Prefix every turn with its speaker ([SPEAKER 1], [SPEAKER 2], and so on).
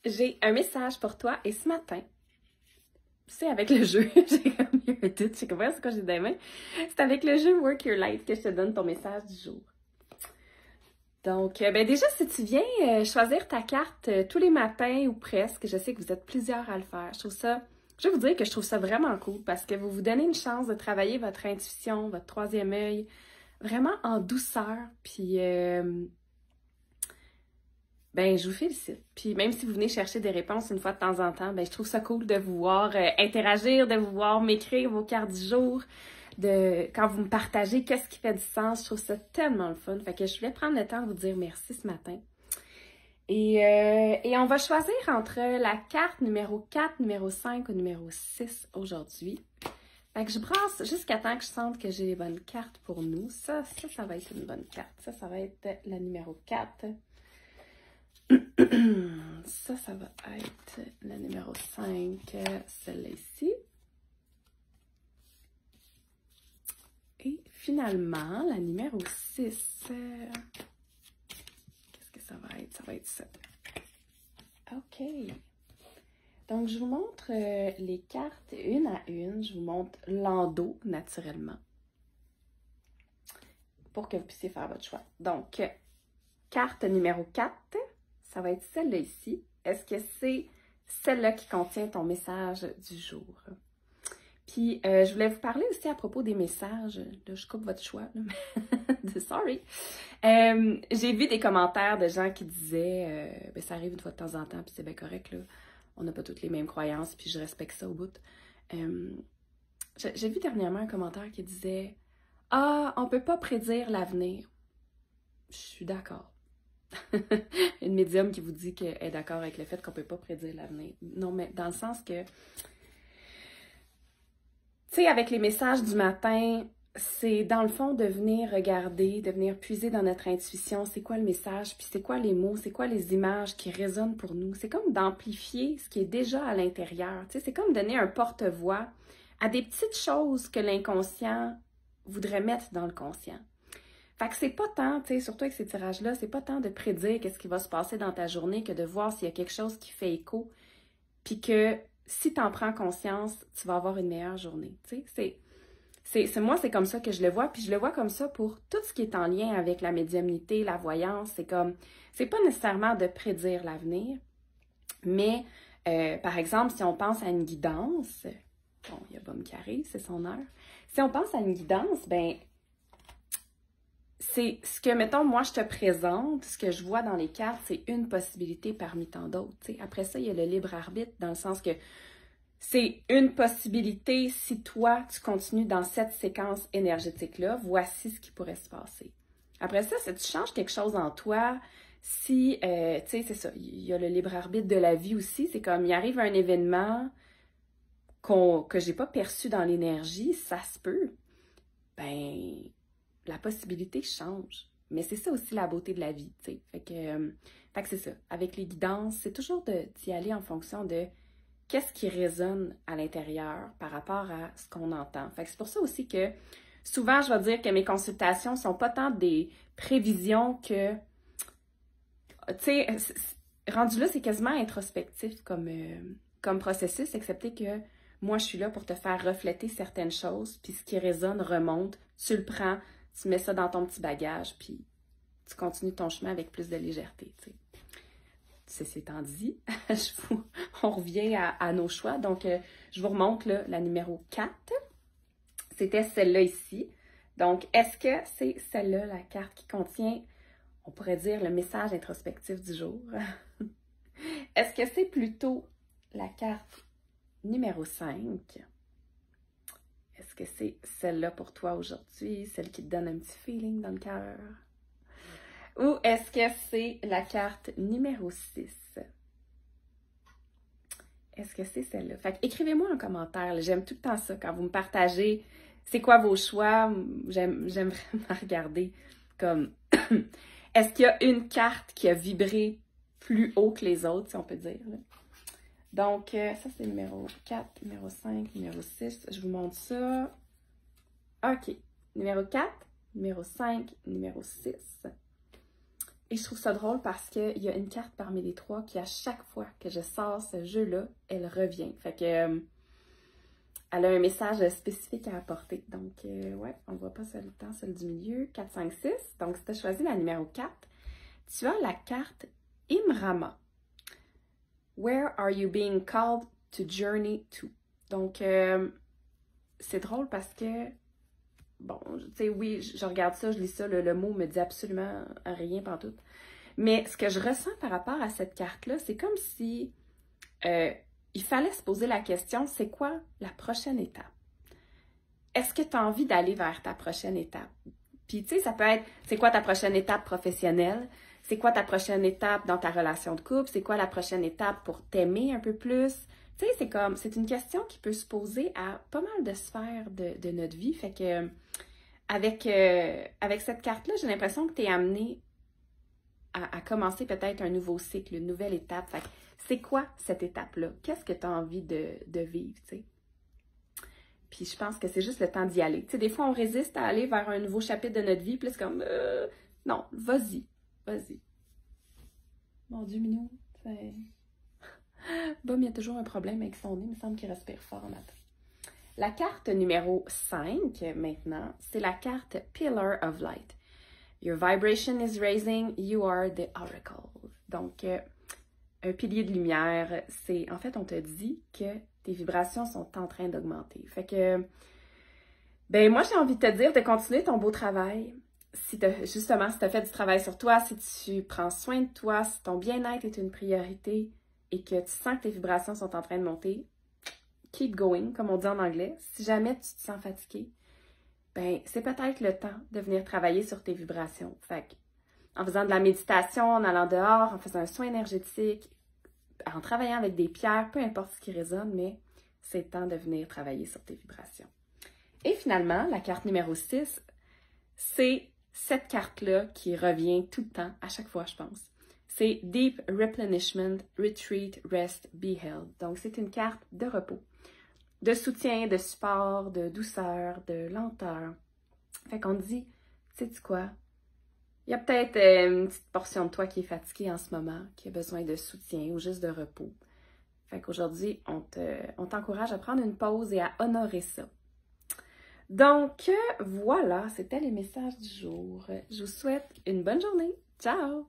[SPEAKER 1] J'ai un message pour toi et ce matin, c'est avec le jeu, j'ai comme eu un doute, je sais pas c'est quoi j'ai dans les mains. C'est avec le jeu Work Your Light que je te donne ton message du jour. Donc, ben déjà, si tu viens choisir ta carte tous les matins ou presque, je sais que vous êtes plusieurs à le faire. Je vais vous dire que je trouve ça vraiment cool parce que vous vous donnez une chance de travailler votre intuition, votre troisième œil, vraiment en douceur. Puis, ben, je vous félicite. Puis même si vous venez chercher des réponses une fois de temps en temps, ben, je trouve ça cool de vous voir interagir, de vous voir m'écrire vos cartes du jour, quand vous me partagez qu'est-ce qui fait du sens. Je trouve ça tellement le fun. Fait que je voulais prendre le temps de vous dire merci ce matin. Et on va choisir entre la carte numéro 4, numéro 5 ou numéro 6 aujourd'hui. Fait que je brasse jusqu'à temps que je sente que j'ai les bonnes cartes pour nous. Ça va être une bonne carte. Ça va être la numéro 4. Ça va être la numéro 5, celle-là ici. Et finalement, la numéro 6. Qu'est-ce que ça va être? Ça va être ça. OK. Donc, je vous montre les cartes une à une. Je vous montre l'endos, naturellement, pour que vous puissiez faire votre choix. Donc, carte numéro 4. Ça va être celle-là ici. Est-ce que c'est celle-là qui contient ton message du jour? Puis, je voulais vous parler aussi à propos des messages. Là, je coupe votre choix. Sorry. J'ai vu des commentaires de gens qui disaient ben, ça arrive une fois de temps en temps, puis c'est bien correct, là. On n'a pas toutes les mêmes croyances, puis je respecte ça au bout. J'ai vu dernièrement un commentaire qui disait « Ah, on peut pas prédire l'avenir. » Je suis d'accord. Une médium qui vous dit qu'elle est d'accord avec le fait qu'on ne peut pas prédire l'avenir. Non, mais dans le sens que, tu sais, avec les messages du matin, c'est dans le fond de venir regarder, de venir puiser dans notre intuition, c'est quoi le message, puis c'est quoi les mots, c'est quoi les images qui résonnent pour nous. C'est comme d'amplifier ce qui est déjà à l'intérieur. Tu sais, c'est comme donner un porte-voix à des petites choses que l'inconscient voudrait mettre dans le conscient. Fait que c'est pas tant, tu sais, surtout avec ces tirages-là, c'est pas tant de prédire qu'est-ce qui va se passer dans ta journée que de voir s'il y a quelque chose qui fait écho, puis que si tu en prends conscience, tu vas avoir une meilleure journée, tu sais. Moi, c'est comme ça que je le vois, puis je le vois comme ça pour tout ce qui est en lien avec la médiumnité, la voyance, c'est pas nécessairement de prédire l'avenir, mais par exemple, si on pense à une guidance, bon, il y a Baume qui arrive, c'est son heure, si on pense à une guidance, ben c'est ce que, mettons, moi, je te présente, ce que je vois dans les cartes, c'est une possibilité parmi tant d'autres. T'sais. Après ça, il y a le libre arbitre, dans le sens que c'est une possibilité si toi, tu continues dans cette séquence énergétique-là, voici ce qui pourrait se passer. Après ça, si tu changes quelque chose en toi, si, tu sais, c'est ça, il y a le libre arbitre de la vie aussi, c'est comme, il arrive un événement que j'ai pas perçu dans l'énergie, ça se peut, ben la possibilité change. Mais c'est ça aussi la beauté de la vie, tu sais. Fait que c'est ça. Avec les guidances, c'est toujours d'y aller en fonction de qu'est-ce qui résonne à l'intérieur par rapport à ce qu'on entend. Fait que c'est pour ça aussi que souvent, je vais dire que mes consultations sont pas tant des prévisions que, tu sais, rendu là, c'est quasiment introspectif comme processus, excepté que moi, je suis là pour te faire refléter certaines choses, puis ce qui résonne remonte, tu le prends, tu mets ça dans ton petit bagage, puis tu continues ton chemin avec plus de légèreté, tu sais. Ceci étant dit, on revient à nos choix. Donc, je vous remonte là, la numéro 4. C'était celle-là ici. Donc, est-ce que c'est celle-là, la carte qui contient, on pourrait dire, le message introspectif du jour? Est-ce que c'est plutôt la carte numéro 5? Est-ce que c'est celle-là pour toi aujourd'hui, celle qui te donne un petit feeling dans le cœur? Ou est-ce que c'est la carte numéro 6? Est-ce que c'est celle-là? Fait que écrivez-moi en commentaire. J'aime tout le temps ça, quand vous me partagez c'est quoi vos choix. J'aime vraiment regarder comme est-ce qu'il y a une carte qui a vibré plus haut que les autres, si on peut dire, là? Donc, ça, c'est numéro 4, numéro 5, numéro 6. Je vous montre ça. OK. Numéro 4, numéro 5, numéro 6. Et je trouve ça drôle parce qu'il y a une carte parmi les 3 qui, à chaque fois que je sors ce jeu-là, elle revient. Fait que elle a un message spécifique à apporter. Donc, ouais, on ne voit pas celle du milieu. 4, 5, 6. Donc, si tu as choisi la numéro 4, tu as la carte Imrama. Where are you being called to journey to? Donc, c'est drôle parce que, bon, tu sais, oui, je regarde ça, je lis ça, le mot me dit absolument rien pantoute. Mais ce que je ressens par rapport à cette carte-là, c'est comme si il fallait se poser la question, c'est quoi la prochaine étape? Est-ce que tu as envie d'aller vers ta prochaine étape? Puis, tu sais, ça peut être, c'est quoi ta prochaine étape professionnelle? C'est quoi ta prochaine étape dans ta relation de couple? C'est quoi la prochaine étape pour t'aimer un peu plus? Tu sais, c'est une question qui peut se poser à pas mal de sphères de notre vie. Fait que, avec cette carte-là, j'ai l'impression que tu es amené à commencer peut-être un nouveau cycle, une nouvelle étape. Fait que, c'est quoi cette étape-là? Qu'est-ce que tu as envie de vivre, tu sais? Puis je pense que c'est juste le temps d'y aller. Tu sais, des fois, on résiste à aller vers un nouveau chapitre de notre vie, puis c'est comme, non, vas-y, vas-y. Mon Dieu, Minou, c'est... Bum, il y a toujours un problème avec son nez, il me semble qu'il respire fort en matin. La carte numéro 5, maintenant, c'est la carte Pillar of Light. Your vibration is raising, you are the oracle. Donc, un pilier de lumière, c'est, en fait, on te dit que tes vibrations sont en train d'augmenter. Fait que, ben moi, j'ai envie de te dire de continuer ton beau travail. Justement, si tu as fait du travail sur toi, si tu prends soin de toi, si ton bien-être est une priorité et que tu sens que tes vibrations sont en train de monter, keep going, comme on dit en anglais. Si jamais tu te sens fatigué, ben c'est peut-être le temps de venir travailler sur tes vibrations. Fait que, en faisant de la méditation, en allant dehors, en faisant un soin énergétique, en travaillant avec des pierres, peu importe ce qui résonne, mais c'est le temps de venir travailler sur tes vibrations. Et finalement, la carte numéro 6, c'est cette carte-là qui revient tout le temps, à chaque fois, je pense. C'est Deep Replenishment, Retreat, Rest, Be Held. Donc, c'est une carte de repos, de soutien, de support, de douceur, de lenteur. Fait qu'on dit, sais-tu quoi? Il y a peut-être une petite portion de toi qui est fatiguée en ce moment, qui a besoin de soutien ou juste de repos. Fait qu'aujourd'hui, on t'encourage à prendre une pause et à honorer ça. Donc, voilà, c'était les messages du jour. Je vous souhaite une bonne journée. Ciao!